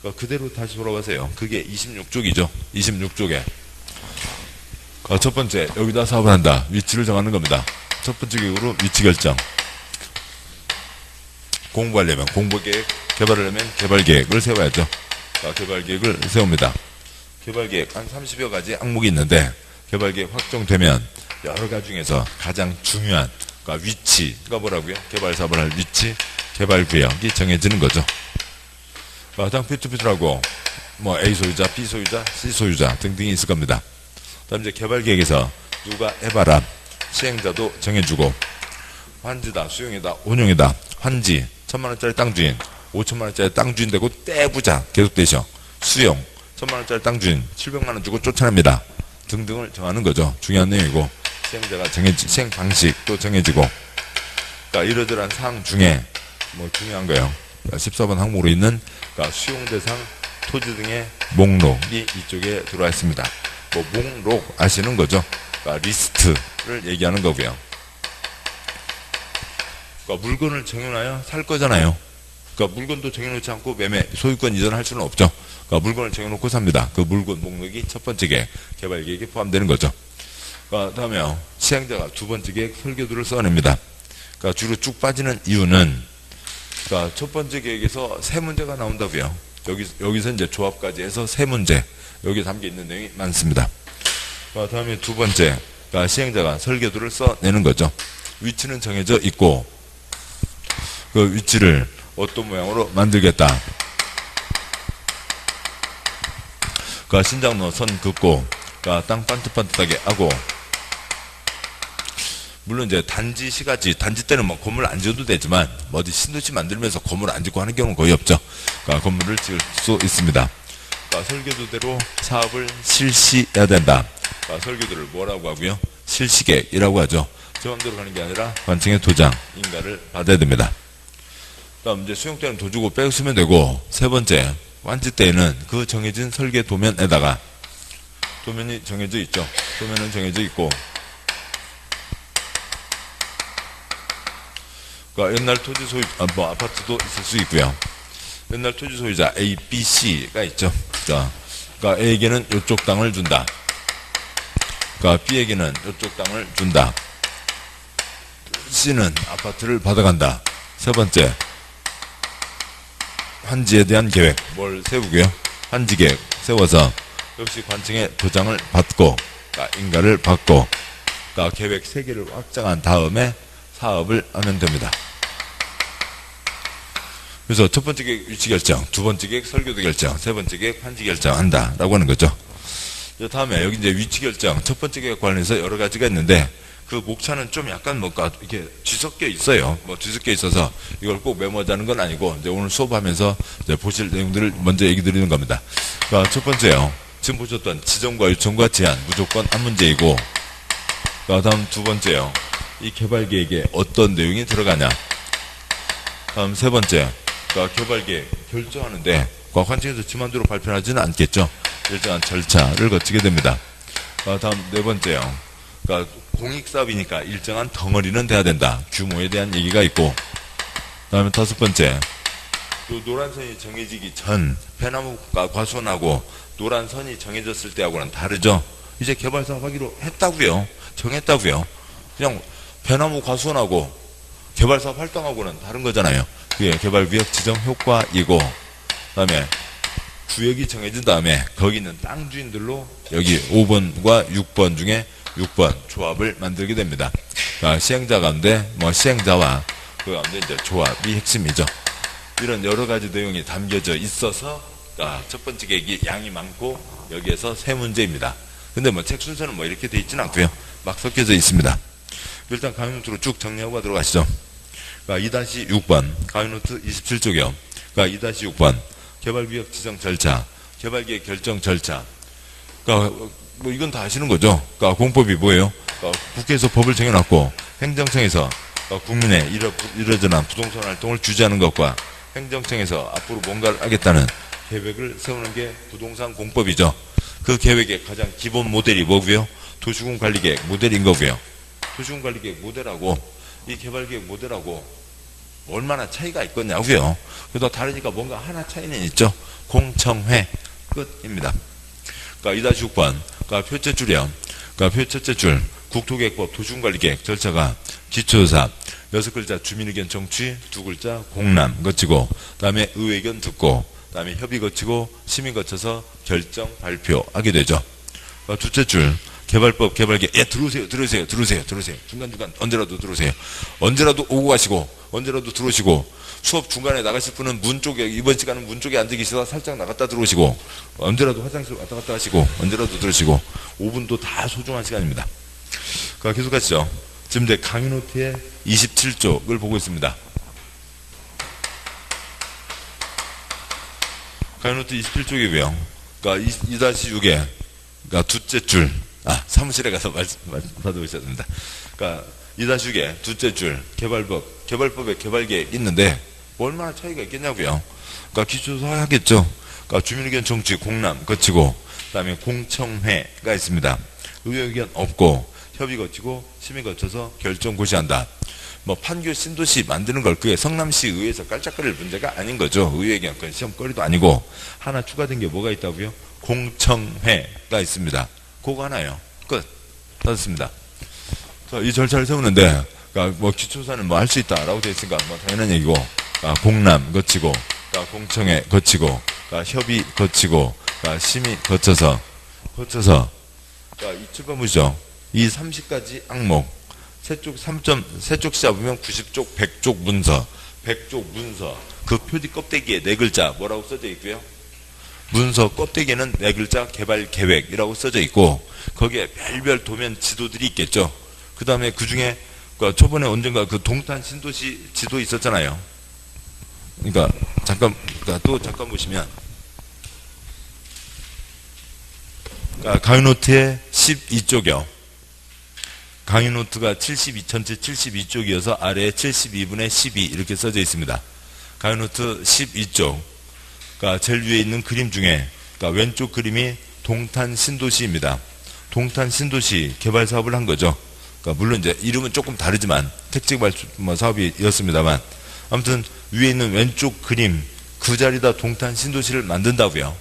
그러니까 그대로 다시 돌아가세요. 그게 26쪽이죠. 26쪽에. 그러니까 첫 번째, 여기다 사업을 한다. 위치를 정하는 겁니다. 첫 번째 계획으로 위치 결정. 공부하려면 공부계획, 개발하려면 개발계획을 세워야죠. 개발계획을 세웁니다. 개발계획 한 30여 가지 항목이 있는데 개발계획 확정되면 여러 가지 중에서 가장 중요한 그러니까 위치가 뭐라고요? 개발사업을 할 위치, 개발구역이 정해지는 거죠. 땅 피투피투라고 뭐 A 소유자, B 소유자, C 소유자 등등이 있을 겁니다. 다음 이제 개발계획에서 누가 해봐라 시행자도 정해주고 환지다, 수용이다, 운용이다, 환지 1,000만원짜리 땅주인, 5,000만원짜리 땅주인 되고 떼부자 계속 되셔. 수용 1,000만원짜리 땅주인 700만원 주고 쫓아냅니다. 등등을 정하는 거죠. 중요한 내용이고 시행자가 시행 방식도 정해지고, 그러니까 이러저러한 사항 중에 뭐 중요한 거예요. 그러니까 14번 항목으로 있는 그러니까 수용 대상 토지 등의 목록이 이쪽에 들어와 있습니다. 뭐 목록 아시는 거죠? 그러니까 리스트를 얘기하는 거고요. 그러니까 물건을 정해놔야 살 거잖아요. 그러니까 물건도 정해놓지 않고 매매, 소유권 이전할 수는 없죠. 그러니까 물건을 정해놓고 삽니다. 그 물건 목록이 첫 번째 계획, 개발 계획에 포함되는 거죠. 그러니까 다음에요. 시행자가 두 번째 계획 설계도를 써냅니다. 그러니까 주로 쭉 빠지는 이유는 그러니까 첫 번째 계획에서 세 문제가 나온다고요. 여기서 이제 조합까지 해서 세 문제, 여기 담겨 있는 내용이 많습니다. 그러니까 다음에 두 번째, 그러니까 시행자가 설계도를 써내는 거죠. 위치는 정해져 있고 그 위치를 어떤 모양으로 만들겠다. 그러니까 신장로 선 긋고, 그러니까 땅 반듯반듯하게 하고, 물론 이제 단지 시가지, 단지 때는 뭐 건물 안 지어도 되지만, 뭐 어디 신도시 만들면서 건물 안 짓고 하는 경우는 거의 없죠. 그러니까 건물을 지을 수 있습니다. 그러니까 설계도대로 사업을 실시해야 된다. 그러니까 설계도를 뭐라고 하고요? 실시계획이라고 하죠. 제 맘대로 가는 게 아니라 관청의 도장, 인가를 받아야 됩니다. 그다음 이제 수용 때는 돈 주고 빼쓰면 되고, 세 번째, 완지 때에는 그 정해진 설계 도면에다가, 도면이 정해져 있죠. 도면은 정해져 있고, 그러니까 옛날 토지 소유, 뭐 아파트도 있을 수 있고요. 옛날 토지 소유자 A, B, C가 있죠. 그러니까 A에게는 이쪽 땅을 준다. 그러니까 B에게는 이쪽 땅을 준다. C는 아파트를 받아간다. 세 번째, 환지에 대한 계획, 뭘 세우고요. 환지 계획 세워서 역시 관청의 도장을 받고, 그러니까 인가를 받고, 그러니까 계획 3개를 확정한 다음에 사업을 하면 됩니다. 그래서 첫 번째 계획 위치 결정, 두 번째 계획 설계도 결정, 세 번째 계획 환지 결정한다라고 하는 거죠. 다음에 여기 이제 위치 결정, 첫 번째 계획 관련해서 여러 가지가 있는데, 그 목차는 좀 약간 뭔가 이렇게 뒤섞여 있어요. 뭐 뒤섞여 있어서 이걸 꼭 메모하자는 건 아니고, 이제 오늘 수업하면서 이제 보실 내용들을 먼저 얘기 드리는 겁니다. 그러니까 첫 번째요. 지금 보셨던 지정과 요청과 제한, 무조건 한 문제이고, 다음 두 번째요. 이 개발 계획에 어떤 내용이 들어가냐. 다음 세 번째, 그러니까 개발 계획 결정하는데, 관청에서 지 맘대로 발표하지는 않겠죠. 일정한 절차를 거치게 됩니다. 다음 네 번째요. 그러니까 공익사업이니까 일정한 덩어리는 돼야 된다. 규모에 대한 얘기가 있고, 다음에 다섯 번째, 또 노란선이 정해지기 전 배나무가 과수원하고 노란선이 정해졌을 때하고는 다르죠. 이제 개발사업 하기로 했다고요. 정했다고요. 그냥 배나무 과수원하고 개발사업 활동하고는 다른 거잖아요. 그게 개발구역 지정 효과이고, 다음에 구역이 정해진 다음에 거기 있는 땅 주인들로 여기 5번과 6번 중에 6번 조합을 만들게 됩니다. 그러니까 시행자 가운데 뭐 시행자와 그 가운데 이제 조합이 핵심이죠. 이런 여러 가지 내용이 담겨져 있어서, 그러니까 첫 번째 계획이 양이 많고 여기에서 세 문제입니다. 근데 뭐 책 순서는 뭐 이렇게 돼 있지는 않고요. 막 섞여져 있습니다. 일단 강의노트로 쭉 정리하고 가도록 하시죠. 그러니까 2-6번 강의노트 27쪽이요. 그러니까 2-6번 개발구역 지정 절차, 개발계획 결정 절차. 그러니까 뭐 이건 다 아시는 거죠. 그러니까 공법이 뭐예요? 그러니까 국회에서 법을 정해놨고, 행정청에서 그러니까 국민의 이러저러한 부동산 활동을 주재하는 것과 행정청에서 앞으로 뭔가를 하겠다는 계획을 세우는 게 부동산 공법이죠. 그 계획의 가장 기본 모델이 뭐고요? 도시군 관리계획 모델인 거고요. 도시군 관리계획 모델하고 이 개발계획 모델하고 얼마나 차이가 있겠냐고요. 그래도 다르니까 뭔가 하나 차이는 있죠. 공청회 끝입니다. 그러니까 2-6번 그러니까 표째 줄이요. 그러니까 표 첫째 줄 국토계획법 도시군관리계획 절차가 기초조사 6글자 주민의견 청취 2글자 공람 거치고, 다음에 의회의견 듣고, 다음에 협의 거치고 심의 거쳐서 결정 발표하게 되죠. 그러니까 둘째 줄 개발법 개발계획. 예, 들어오세요. 중간중간 언제라도 들어오세요. 언제라도 오고 가시고 언제라도 들어오시고, 수업 중간에 나가실 분은 문 쪽에, 이번 시간은 문 쪽에 앉아 계시다가 살짝 나갔다 들어오시고, 언제라도 화장실 왔다 갔다 하시고 언제라도 들으시고, 5분도 다 소중한 시간입니다. 그러니까 계속 가시죠. 지금 이제 강의노트의 27쪽을 보고 있습니다. 강의노트 27쪽이고요. 그러니까 2-6에 그러니까 둘째 줄 사무실에 가서 받아오셔야 됩니다. 그러니까 2-6의 둘째 줄 개발법에 개발계획 있는데 뭐 얼마나 차이가 있겠냐고요. 그러니까 기초조사 하겠죠. 그러니까 주민의견 청취 공람 거치고 그다음에 공청회가 있습니다. 의회 의견 없고 협의 거치고 심의 거쳐서 결정 고시한다. 뭐 판교 신도시 만드는 걸 그게 성남시 의회에서 깔짝거릴 문제가 아닌 거죠. 의회 의견 그건 시험거리도 아니고 하나 추가된 게 뭐가 있다고요? 공청회가 있습니다. 그거 하나요. 끝. 닫았습니다. 이 절차를 세우는데 그러니까 뭐 기초조사는 뭐 할 수 있다라고 되어 있으니까 뭐 당연한 얘기고 공람 거치고 공청회 거치고 협의 거치고 심의 거쳐서 이 7번 보시죠. 이 30가지 항목 세쪽 시잡으면 90쪽 100쪽 문서 100쪽 문서 그 표지 껍데기에 4글자 뭐라고 써져 있고요. 문서 껍데기에는 4글자 개발계획이라고 써져 있고 거기에 별별 도면 지도들이 있겠죠. 그 다음에 그 중에 초반에 언젠가 그 동탄 신도시 지도 있었잖아요. 그러니까 또 잠깐 보시면 강의노트의 12쪽이요. 강의노트가 전체 72쪽이어서 아래에 72분의 12 이렇게 써져 있습니다. 강의노트 12쪽. 제일 위에 있는 그림 중에 왼쪽 그림이 동탄 신도시입니다. 동탄 신도시 개발 사업을 한 거죠. 물론 이제 이름은 조금 다르지만 택지개발 사업이었습니다만 아무튼 위에 있는 왼쪽 그림 그 자리다 동탄 신도시를 만든다고요.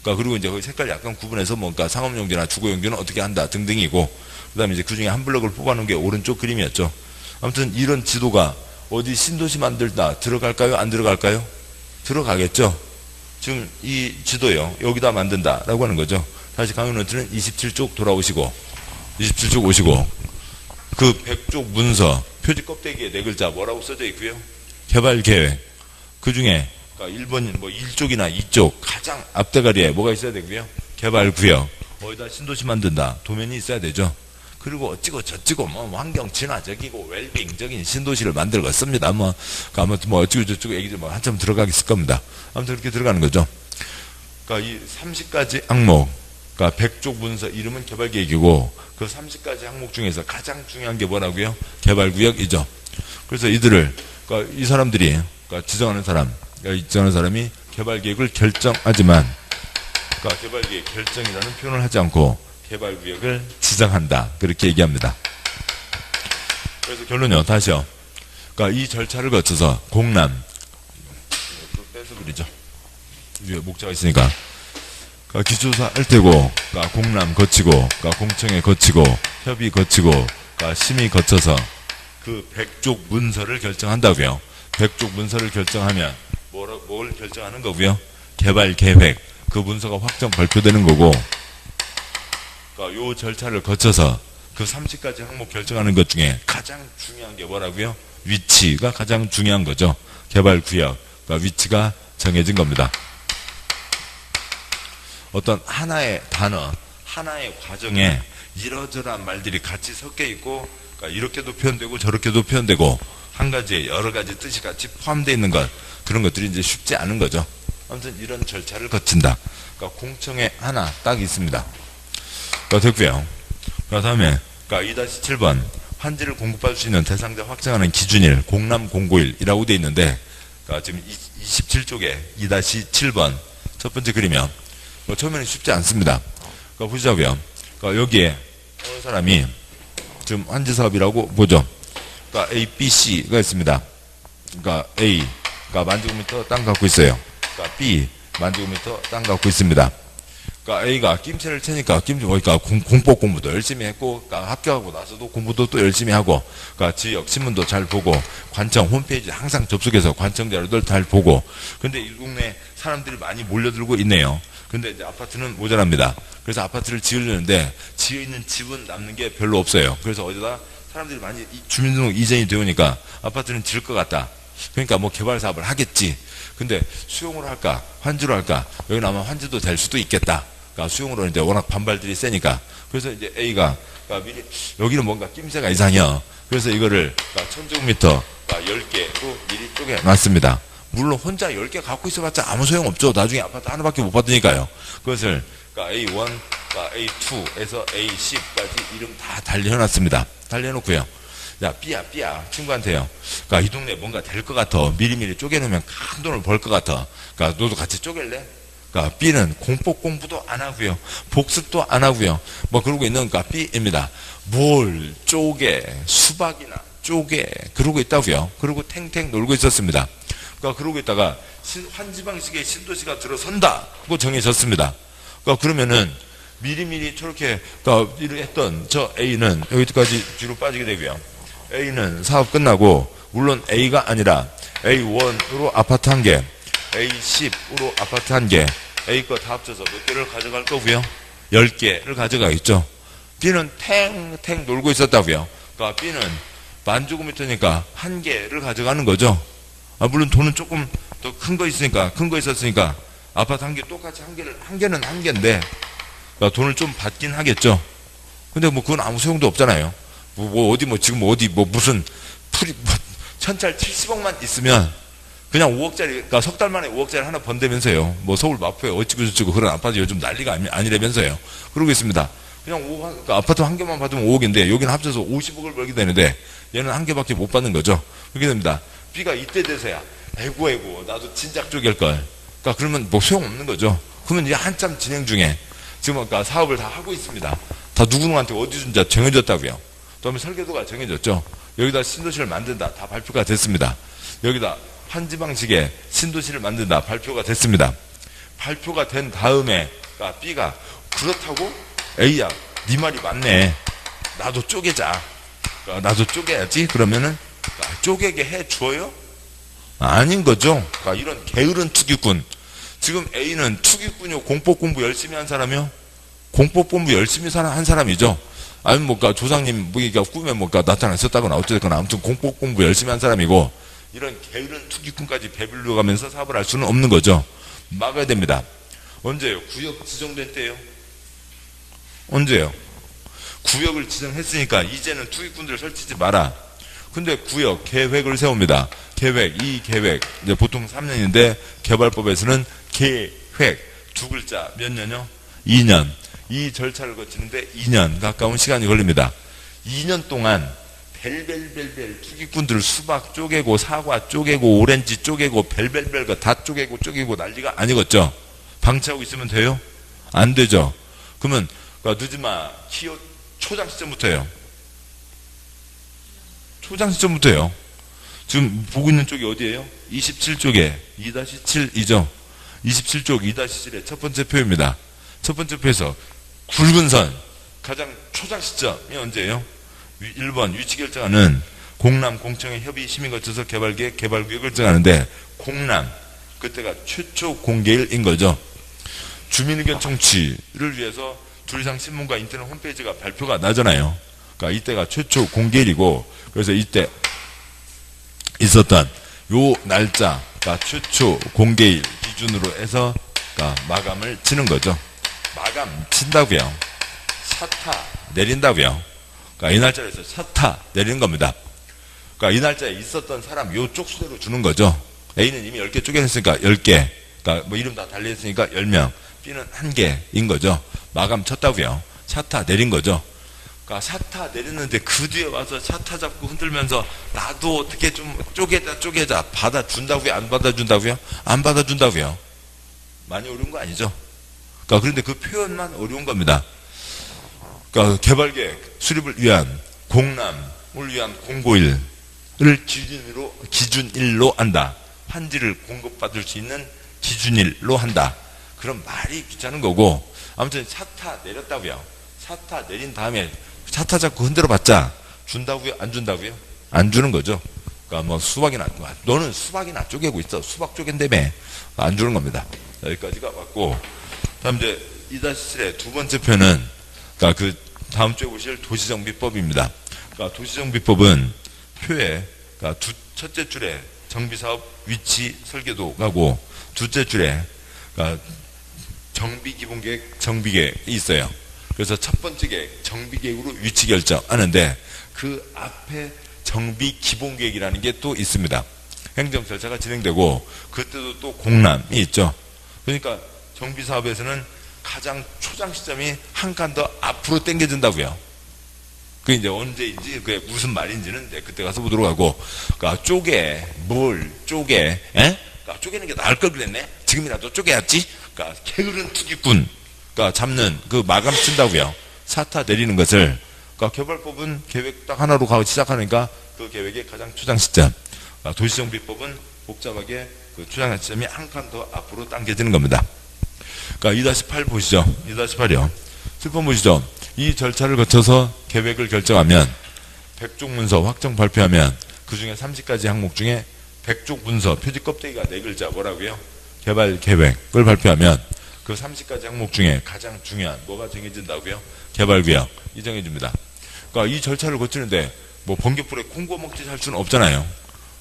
그리고 이제 거기 색깔 약간 구분해서 뭔가 상업용지나 주거용지는 어떻게 한다 등등이고 그 다음에 이제 그 중에 한 블럭을 뽑아놓은 게 오른쪽 그림이었죠. 아무튼 이런 지도가 어디 신도시 만들다 들어갈까요? 안 들어갈까요? 들어가겠죠. 지금 이 지도요. 여기다 만든다라고 하는 거죠. 다시 강의노트는 27쪽 돌아오시고 27쪽 오시고 그 100쪽 문서 표지 껍데기에 4글자 뭐라고 써져 있고요. 개발계획 그 중에 1번 뭐 1쪽이나 2쪽 가장 앞대가리에 뭐가 있어야 되고요. 개발구역 어디다 신도시 만든다 도면이 있어야 되죠. 그리고 어찌고 저찌고 뭐 환경 친화적이고 웰빙적인 신도시를 만들겠습니다. 아무튼 뭐 어찌고 저찌고 얘기들 뭐 한참 들어가겠을 겁니다. 아무튼 그렇게 들어가는 거죠. 이 30가지 항목 100쪽 문서 이름은 개발계획이고 그 30가지 항목 중에서 가장 중요한 게 뭐라고요? 개발구역이죠. 그래서 이들을 이 사람들이 지정하는 사람이 개발계획을 결정하지만 개발계획 결정이라는 표현을 하지 않고 개발구역을 지정한다 그렇게 얘기합니다. 그래서 결론요. 다시요. 이 절차를 거쳐서 공람 빼서 그리죠. 위에 목자가 있으니까 기초조사 할 때고 공람 거치고 공청회 거치고 협의 거치고 심의 거쳐서 그 100쪽 문서를 결정한다고요. 100쪽 문서를 결정하면 뭘 결정하는 거고요. 개발계획 그 문서가 확정 발표되는 거고 요 절차를 거쳐서 그 30가지 항목 결정하는 것 중에 가장 중요한 게 뭐라고요? 위치가 가장 중요한 거죠. 개발구역 위치가 정해진 겁니다. 어떤 하나의 단어 하나의 과정에 이러저러한 말들이 같이 섞여 있고 이렇게도 표현되고 저렇게도 표현되고 한 가지에 여러 가지 뜻이 같이 포함되어 있는 것 그런 것들이 이제 쉽지 않은 거죠. 아무튼 이런 절차를 거친다. 공청회 하나 딱 있습니다. 됐고요. 그 다음에 2-7번 환지를 공급받을 수 있는 대상자 확정하는 기준일 공람 공고일이라고 되어 있는데 지금 27쪽에 2-7번 첫 번째 그리면 처음에는 쉽지 않습니다. 보시자고요. 여기에 어느 사람이 지금 환지 사업이라고 보죠. A, B, C가 있습니다. A가 만제곱미터 땅 갖고 있어요. B 만제곱미터 땅 갖고 있습니다. A가 낌새를 채니까 공법 공부도 열심히 했고 합격하고 나서도 공부도 또 열심히 하고 지역 신문도 잘 보고 관청 홈페이지 항상 접속해서 관청 자료들 잘 보고 근데 이 동네 사람들이 많이 몰려들고 있네요. 근데 이제 아파트는 모자랍니다. 그래서 아파트를 지으려는데 지어 있는 집은 남는 게 별로 없어요. 그래서 어디다 사람들이 많이 주민등록 이전이 되오니까 아파트는 지을 것 같다. 그러니까 뭐 개발 사업을 하겠지. 근데 수용으로 할까 환지로 할까 여기는 아마 환지도 될 수도 있겠다. 수용으로 이제 워낙 반발들이 세니까 그래서 이제 A가 미리 여기는 뭔가 낌새가 이상해요. 그래서 이거를 1000제곱미터 10개로 미리 쪼개놨습니다. 물론 혼자 10개 갖고 있어봤자 아무 소용없죠. 나중에 아파트 하나밖에 못 받으니까요. 그것을 A1, 그러니까 A2에서 A10까지 이름 다 달려놨습니다. 달려놓고요. 야, B야. 친구한테요. 그러니까 이 동네 뭔가 될 것 같아. 미리미리 쪼개놓으면 큰 돈을 벌 것 같아. 그러니까 너도 같이 쪼갤래? 그러니까 B는 공법 공부도 안 하고요. 복습도 안 하고요. 뭐 그러고 있는 그러니까 B입니다. 뭘 쪼개, 수박이나 쪼개 그러고 있다고요. 그러고 탱탱 놀고 있었습니다. 그러니까 그러고 있다가 환지방식의 신도시가 들어선다. 고 정해졌습니다. 그러니까 그러면은 미리미리 저렇게 그러니까 일을 했던 저 A는 여기까지 뒤로 빠지게 되고요. A는 사업 끝나고 물론 A가 아니라 A1으로 아파트 1개, A10으로 아파트 1개, A 거 다 합쳐서 몇 개를 가져갈 거고요? 10개를 가져가겠죠. B는 탱탱 놀고 있었다고요. 그러니까 B는 10,000제곱미터니까 1개를 가져가는 거죠. 물론 돈은 조금 더 큰 거 있으니까, 큰 거 있었으니까 아파트 1개 똑같이 한 개는 1개인데 그러니까 돈을 좀 받긴 하겠죠. 근데 뭐 그건 아무 소용도 없잖아요. 무슨 풀이 천찰 70억만 있으면 그냥 5억짜리, 그러니까 석 달 만에 5억짜리 하나 번다면서요. 뭐 서울 마포에 어찌고 저찌고 그런 아파트 요즘 난리가 아니라면서요. 그러고 있습니다. 그냥 그러니까 아파트 한 개만 받으면 5억인데 여기는 합쳐서 50억을 벌게 되는데 얘는 한 개밖에 못 받는 거죠. 그렇게 됩니다. B가 이때 돼서야 아이고 나도 진작 쪼갤걸. 그러니까 그러면 뭐 소용없는 거죠. 그러면 이제 한참 진행 중에 지금 아까 사업을 다 하고 있습니다. 다 누구한테 어디 준자 정해졌다고요. 그다음에 설계도가 정해졌죠. 여기다 신도시를 만든다. 다 발표가 됐습니다. 여기다 한지방식의 신도시를 만든다. 발표가 됐습니다. 발표가 된 다음에 그러니까 B가 그렇다고 A야 네 말이 맞네. 나도 쪼개자. 그러니까 나도 쪼개야지. 그러면은 쪼개게 해줘요? 아닌 거죠. 그러니까 이런 게으른 투기꾼. 지금 A는 투기꾼이요. 공법 공부 열심히 한 사람이요. 공법 공부 열심히 한 사람이죠. 아니면 뭔가 조상님 무기가 꿈에 뭔가 나타났었다거나 어쨌거나 아무튼 공법 공부 열심히 한 사람이고 이런 게으른 투기꾼까지 배불러 가면서 사업을 할 수는 없는 거죠. 막아야 됩니다. 언제요? 구역 지정될 때요? 언제요? 구역을 지정했으니까 이제는 투기꾼들을 설치지 마라. 근데 구역 계획을 세웁니다. 이 계획 이제 보통 3년인데 개발법에서는 계획 두 글자 몇 년요? 2년. 이 절차를 거치는데 2년 가까운 시간이 걸립니다. 2년 동안 벨벨벨벨 투기꾼들 수박 쪼개고 사과 쪼개고 오렌지 쪼개고 벨벨벨 거 다 쪼개고 난리가 아니겠죠. 방치하고 있으면 돼요? 안 되죠. 그러면 늦지마 키워 초장 시점부터예요. 초장 시점부터예요. 지금 보고 있는 쪽이 어디예요? 27쪽에 2-7이죠. 27쪽 2-7의 첫 번째 표입니다. 첫 번째 표에서 굵은 선 가장 초장 시점이 언제예요? 1번 위치 결정하는 공남 공청회 협의 심의 거쳐서 개발계획 개발구역을 정하는데 공남 그때가 최초 공개일인 거죠. 주민의견 청취를 위해서 둘이상 신문과 인터넷 홈페이지가 발표가 나잖아요. 그러니까 이때가 최초 공개일이고 그래서 이때 있었던 요 날짜가 최초 공개일 기준으로 해서 마감을 치는 거죠. 마감 친다고요. 사타 내린다고요. 그러니까 이 날짜에서 사타 내리는 겁니다. 그러니까 이 날짜에 있었던 사람 요 쪽수대로 주는 거죠. A는 이미 10개 쪼개냈으니까 10개. 그러니까 뭐 이름 다 달려있으니까 10명. B는 1개인 거죠. 마감 쳤다고요. 사타 내린 거죠. 그러니까 사타 내렸는데 그 뒤에 와서 사타 잡고 흔들면서 나도 어떻게 좀 쪼개자 받아준다고요? 안 받아준다고요? 안 받아준다고요. 많이 어려운 거 아니죠. 그러니까 그런데 그 표현만 어려운 겁니다. 그러니까 개발계획 수립을 위한 공람을 위한 공고일을 기준일로 한다. 환지를 공급받을 수 있는 기준일로 한다. 그럼 말이 귀찮은 거고 아무튼 사타 내렸다고요. 사타 내린 다음에 사타 잡고 흔들어봤자 준다고요? 안 준다고요? 안 주는 거죠. 그러니까 뭐 수박이나 너는 수박이나 쪼개고 있어. 수박 쪼갠다며 안 주는 겁니다. 여기까지가 맞고 다음 이제 2-7의 두 번째 표는 그러니까 그 다음 주에 보실 도시정비법입니다. 그러니까 도시정비법은 표에 그러니까 첫째 줄에 정비사업 위치 설계도가고 둘째 줄에 그러니까 정비기본계획 정비계획이 있어요. 그래서 첫 번째 계획 정비계획으로 위치 결정하는데 그 앞에 정비기본계획이라는 게 또 있습니다. 행정 절차가 진행되고 그때도 또 공람이 있죠. 그러니까 정비사업에서는 가장 초장 시점이 한 칸 더 앞으로 당겨진다고요. 그게 이제 언제인지, 그게 무슨 말인지는 그때 가서 보도록 하고, 그러니까 쪼개는 게 나을 걸 그랬네? 지금이라도 쪼개야지? 그러니까 게으른 투기꾼, 그러니까 잡는, 그 마감 쓴다고요. 사타 내리는 것을. 그러니까 개발법은 계획 딱 하나로 가고 시작하니까 그 계획의 가장 초장 시점. 그러니까 도시정비법은 복잡하게 그 초장 시점이 한 칸 더 앞으로 당겨지는 겁니다. 그러니까 2-8 보시죠. 2-8이요. 7번 보시죠. 이 절차를 거쳐서 계획을 결정하면 100쪽 문서 확정 발표하면 그 중에 30가지 항목 중에 100쪽 문서 표지 껍데기가 4글자 뭐라고요? 개발 계획을 발표하면 그 30가지 항목 중에 가장 중요한 뭐가 정해진다고요? 개발 구역 이 정해집니다. 그러니까 이 절차를 거치는데 뭐 번개불에 콩고 먹듯이 할 수는 없잖아요.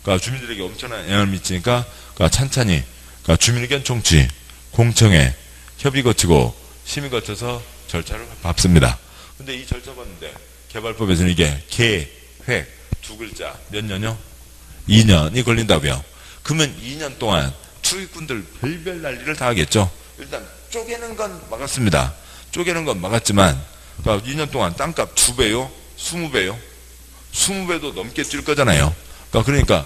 그러니까 주민들에게 엄청난 영향을 미치니까 그러니까 찬찬히 그러니까 주민의견 총취, 공청회, 협의 거치고 심의 거쳐서 절차를 밟습니다. 근데 이 절차 봤는데 개발법에서는 이게 계획 2글자 몇 년요? 2년이 걸린다고요. 그러면 2년 동안 투기꾼들 별별 난리를 다 하겠죠. 일단 쪼개는 건 막았습니다. 쪼개는 건 막았지만 그러니까 2년 동안 땅값 2배요? 20배요? 20배도 넘게 뛸 거잖아요. 그러니까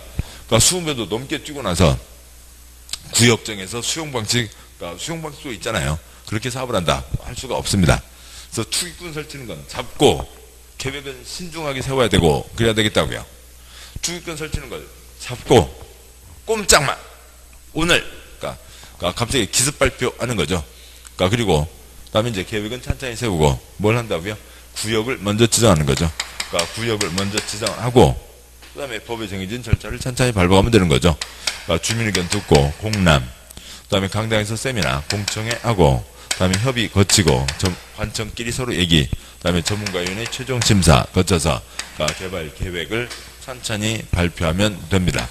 20배도 넘게 뛰고 나서 구역정에서 수용방식도 있잖아요. 그렇게 사업을 한다. 할 수가 없습니다. 그래서 투기꾼 설치는 건 잡고 계획은 신중하게 세워야 되고 그래야 되겠다고요. 투기꾼 설치는 걸 잡고 꼼짝만 오늘 그러니까 갑자기 기습 발표하는 거죠. 그리고 그다음에 이제 계획은 찬찬히 세우고 뭘 한다고요? 구역을 먼저 지정하는 거죠. 구역을 먼저 지정하고 그다음에 법에 정해진 절차를 찬찬히 밟아가면 되는 거죠. 주민의견 듣고 공람, 그다음에 강당에서 세미나 공청회 하고, 그다음에 협의 거치고 관청끼리 서로 얘기, 그다음에 전문가위원회 최종 심사 거쳐서 개발 계획을 찬찬히 발표하면 됩니다.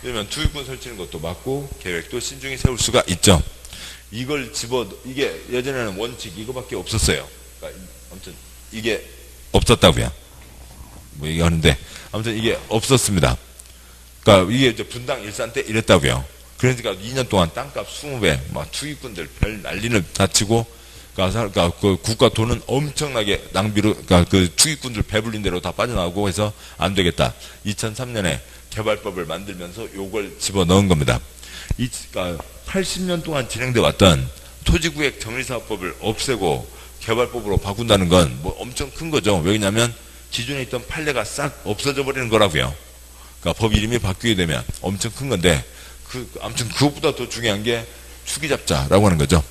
그러면 투기꾼 설치는 것도 맞고 계획도 신중히 세울 수가 있죠. 이걸 이게 예전에는 원칙 이거밖에 없었어요. 아무튼 이게 없었다고요. 뭐 얘기하는데 아무튼 이게 없었습니다. 그러니까 이게 이제 분당 일산 때 이랬다고요. 그러니까 2년 동안 땅값 20배, 막 투기꾼들 별 난리를 다치고, 그러니까 그 국가 돈은 엄청나게 낭비로, 그러니까 그 투기꾼들 배불린 대로 다 빠져나오고 해서 안 되겠다. 2003년에 개발법을 만들면서 요걸 집어넣은 겁니다. 그러니까 80년 동안 진행돼 왔던 토지구역 정리사업법을 없애고 개발법으로 바꾼다는 건 뭐 엄청 큰 거죠. 왜냐하면 기존에 있던 판례가 싹 없어져 버리는 거라고요. 그러니까 법 이름이 바뀌게 되면 엄청 큰 건데, 아무튼 그것보다 더 중요한 게 추기잡자라고 하는 거죠.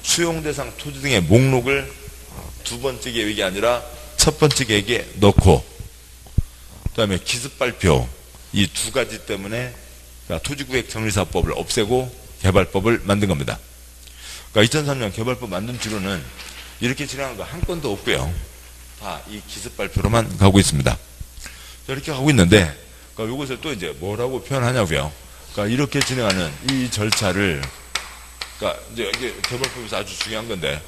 수용대상 토지 등의 목록을 두 번째 계획이 아니라 첫 번째 계획에 넣고, 그 다음에 기습발표, 이 두 가지 때문에 토지구역 정리사업법을 없애고 개발법을 만든 겁니다. 그러니까 2003년 개발법 만든 뒤로는 이렇게 진행한 거 한 건도 없고요. 다 이 기습발표로만 가고 있습니다. 이렇게 가고 있는데, 그러니까 이것을 또 이제 뭐라고 표현하냐고요. 그러니까 이렇게 진행하는 이 절차를, 그러니까 이제 이게 개발법에서 아주 중요한 건데,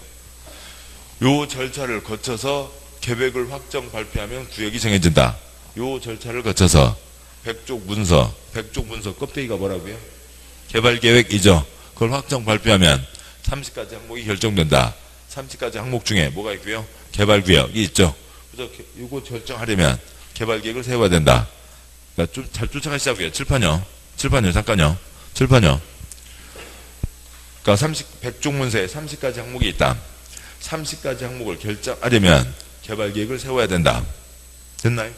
요 절차를 거쳐서 계획을 확정 발표하면 구역이 정해진다. 요 절차를 거쳐서 100쪽 문서 껍데기가 뭐라고요? 개발계획이죠. 그걸 확정 발표하면 30가지 항목이 결정된다. 30가지 항목 중에 뭐가 있고요? 개발구역이 있죠. 그래서 이거 결정하려면 개발계획을 세워야 된다. 그러니까 좀 잘 쫓아가시자고요. 칠판요. 잠깐요. 칠판요. 그러니까 100쪽 문서에 30가지 항목이 있다. 30가지 항목을 결정하려면 개발계획을 세워야 된다. 됐나요?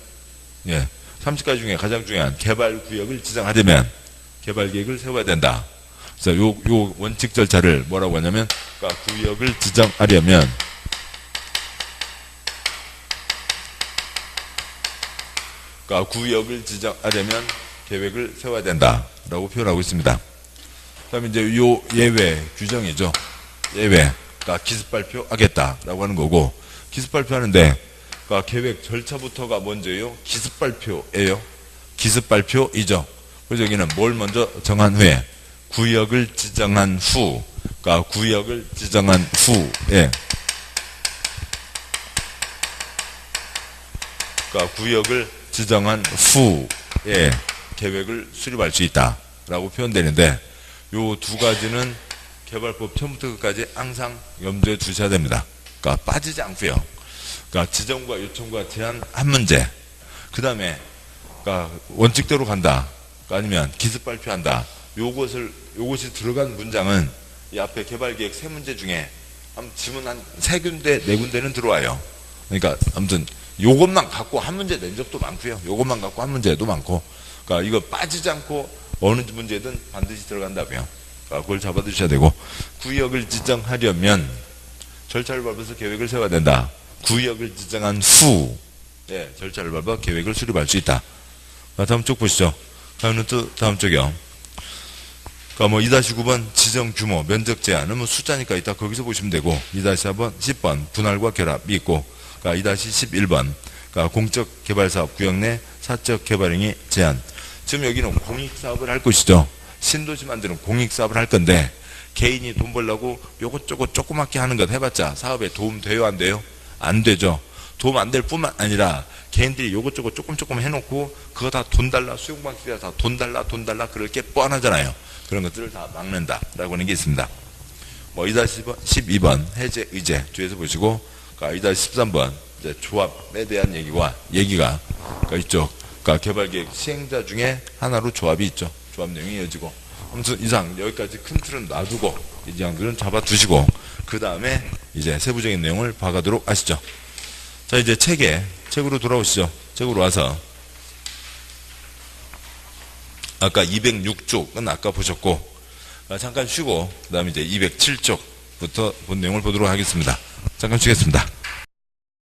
예. 30가지 중에 가장 중요한 개발구역을 지정하려면 개발계획을 세워야 된다. 그래서 요 원칙 절차를 뭐라고 하냐면, 그러니까 구역을 지정하려면 계획을 세워야 된다라고 표현하고 있습니다. 그다음에 이제 요 예외 규정이죠. 예외. 그러니까 기습 발표하겠다라고 하는 거고, 기습 발표하는데 그러니까 계획 절차부터가 먼저예요. 기습 발표예요. 기습 발표이죠. 그래서 여기는 뭘 먼저 정한 후에 구역을 지정한 후, 그러니까 구역을 지정한 후에, 그러니까 구역을 지정한 후에 계획을 수립할 수 있다라고 표현되는데, 요 두 가지는 개발법 처음부터 끝까지 항상 염두에 두셔야 됩니다. 그러니까 빠지지 않고요. 그러니까 지정과 요청과 제한 한 문제. 그 다음에 그러니까 원칙대로 간다. 아니면 기습 발표한다. 요것이 들어간 문장은 이 앞에 개발계획 세 문제 중에 지문 한 세 군데, 네 군데는 들어와요. 그러니까 아무튼 요것만 갖고 한 문제 낸 적도 많고요. 요것만 갖고 한 문제도 많고. 그러니까 이거 빠지지 않고 어느 문제든 반드시 들어간다고요. 그러니까 그걸 잡아두셔야 되고, 구역을 지정하려면 절차를 밟아서 계획을 세워야 된다. 구역을 지정한 후 절차를 밟아 계획을 수립할 수 있다. 다음 쪽 보시죠. 다음 쪽이요. 그러니까 2-9번 지정 규모, 면적 제한은 숫자니까 이따 거기서 보시면 되고, 2-4번, 10번 분할과 결합이 있고, 그러니까 2-11번 그러니까 공적 개발 사업 구역 내 사적 개발행위 제한. 지금 여기는 공익 사업을 할 것이죠. 신도시 만드는 공익 사업을 할 건데, 개인이 돈 벌려고 요것저것 조그맣게 하는 것 해봤자 사업에 도움 돼요, 안 돼요? 안 되죠. 도움 안 될 뿐만 아니라 개인들이 요것저것 조금 해놓고 그거 다 돈 달라, 수용방식이라 다 돈 달라 그럴 게 뻔하잖아요. 그런 것들을 다 막는다라고 하는 게 있습니다. 2-12번 해제 의제 뒤에서 보시고, 그러니까 2-13번 이제 조합에 대한 얘기가 그러니까 이쪽 그러니까 개발계획 시행자 중에 하나로 조합이 있죠. 조합 내용이 이어지고, 아무튼 이상 여기까지 큰 틀은 놔두고 이 양들은 잡아두시고, 그 다음에 이제 세부적인 내용을 봐가도록 하시죠. 자, 이제 책으로 돌아오시죠. 책으로 와서 아까 206쪽은 아까 보셨고, 잠깐 쉬고 그 다음에 이제 207쪽부터 본 내용을 보도록 하겠습니다. 잠깐 쉬겠습니다.